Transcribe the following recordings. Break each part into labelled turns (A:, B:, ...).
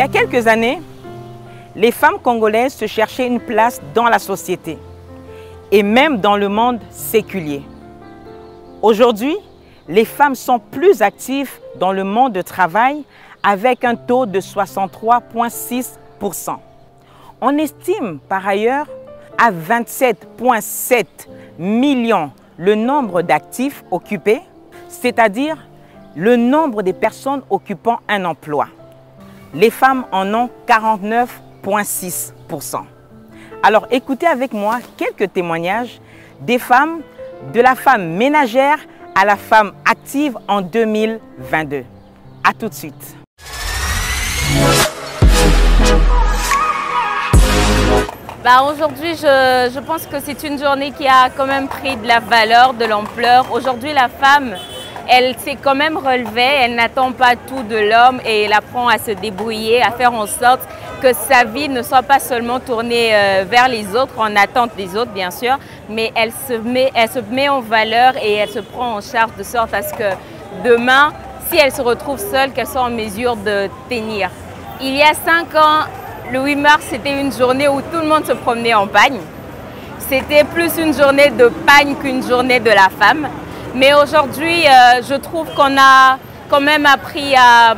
A: y a quelques années, les femmes congolaises se cherchaient une place dans la société et même dans le monde séculier. Aujourd'hui, les femmes sont plus actives dans le monde du travail avec un taux de 63,6%. On estime par ailleurs à 27,7 millions le nombre d'actifs occupés, c'est-à-dire le nombre des personnes occupant un emploi. Les femmes en ont 49,6%. Alors écoutez avec moi quelques témoignages des femmes, de la femme ménagère à la femme active en 2022. À tout de suite.
B: Aujourd'hui, je pense que c'est une journée qui a quand même pris de la valeur, de l'ampleur. Aujourd'hui, la femme, elle s'est quand même relevée, elle n'attend pas tout de l'homme et elle apprend à se débrouiller, à faire en sorte que sa vie ne soit pas seulement tournée vers les autres, en attente des autres bien sûr, mais elle se met en valeur et elle se prend en charge de sorte à ce que demain, si elle se retrouve seule, qu'elle soit en mesure de tenir. Il y a 5 ans, le 8 mars, c'était une journée où tout le monde se promenait en pagne. C'était plus une journée de pagne qu'une journée de la femme. Mais aujourd'hui, je trouve qu'on a quand même appris à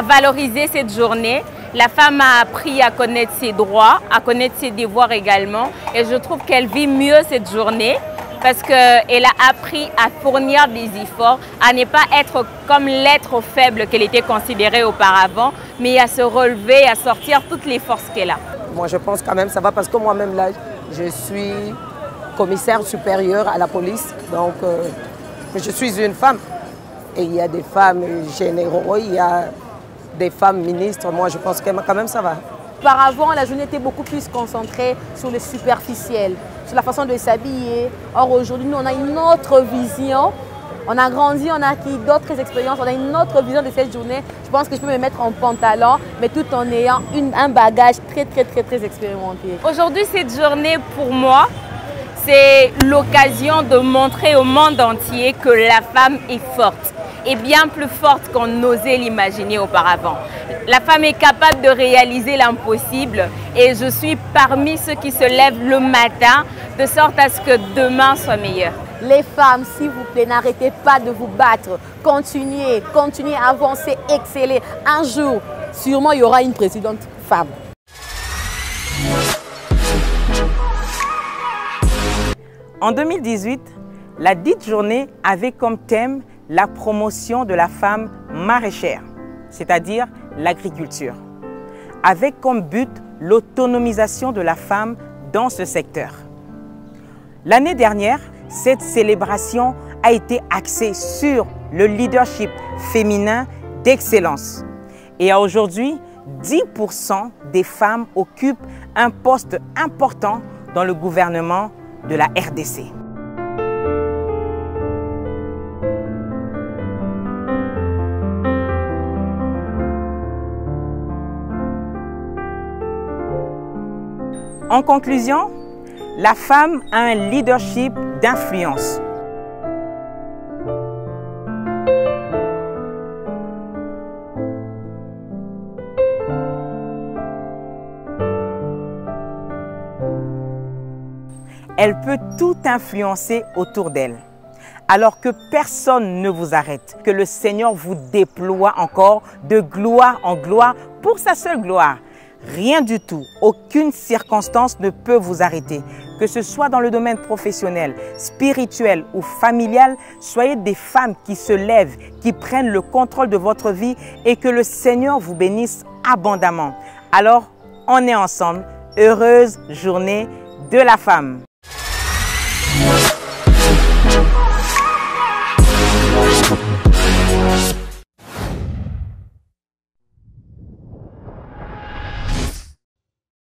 B: valoriser cette journée. La femme a appris à connaître ses droits, à connaître ses devoirs également. Et je trouve qu'elle vit mieux cette journée parce qu'elle a appris à fournir des efforts, à ne pas être comme l'être faible qu'elle était considérée auparavant, mais à se relever, à sortir toutes les forces qu'elle a.
C: Moi, je pense quand même ça va parce que moi-même, là, je suis commissaire supérieur à la police. Donc, je suis une femme. Et il y a des femmes généraux, il y a des femmes ministres. Moi, je pense que quand même ça va.
D: Auparavant, la journée était beaucoup plus concentrée sur le superficiel, sur la façon de s'habiller. Or, aujourd'hui, nous, on a une autre vision. On a grandi, on a acquis d'autres expériences, on a une autre vision de cette journée. Je pense que je peux me mettre en pantalon, mais tout en ayant un bagage très expérimenté.
B: Aujourd'hui, cette journée, pour moi, c'est l'occasion de montrer au monde entier que la femme est forte. Et bien plus forte qu'on n'osait l'imaginer auparavant. La femme est capable de réaliser l'impossible et je suis parmi ceux qui se lèvent le matin de sorte à ce que demain soit meilleur.
D: Les femmes, s'il vous plaît, n'arrêtez pas de vous battre. Continuez à avancer, exceller. Un jour, sûrement, il y aura une présidente femme.
A: En 2018, la dite journée avait comme thème la promotion de la femme maraîchère, c'est-à-dire l'agriculture, avec comme but l'autonomisation de la femme dans ce secteur. L'année dernière, cette célébration a été axée sur le leadership féminin d'excellence. Et à aujourd'hui, 10% des femmes occupent un poste important dans le gouvernement de la RDC. En conclusion, la femme a un leadership d'influence. Elle peut tout influencer autour d'elle. Alors que personne ne vous arrête, que le Seigneur vous déploie encore de gloire en gloire pour sa seule gloire. Rien du tout, aucune circonstance ne peut vous arrêter. Que ce soit dans le domaine professionnel, spirituel ou familial, soyez des femmes qui se lèvent, qui prennent le contrôle de votre vie et que le Seigneur vous bénisse abondamment. Alors, on est ensemble. Heureuse journée de la femme.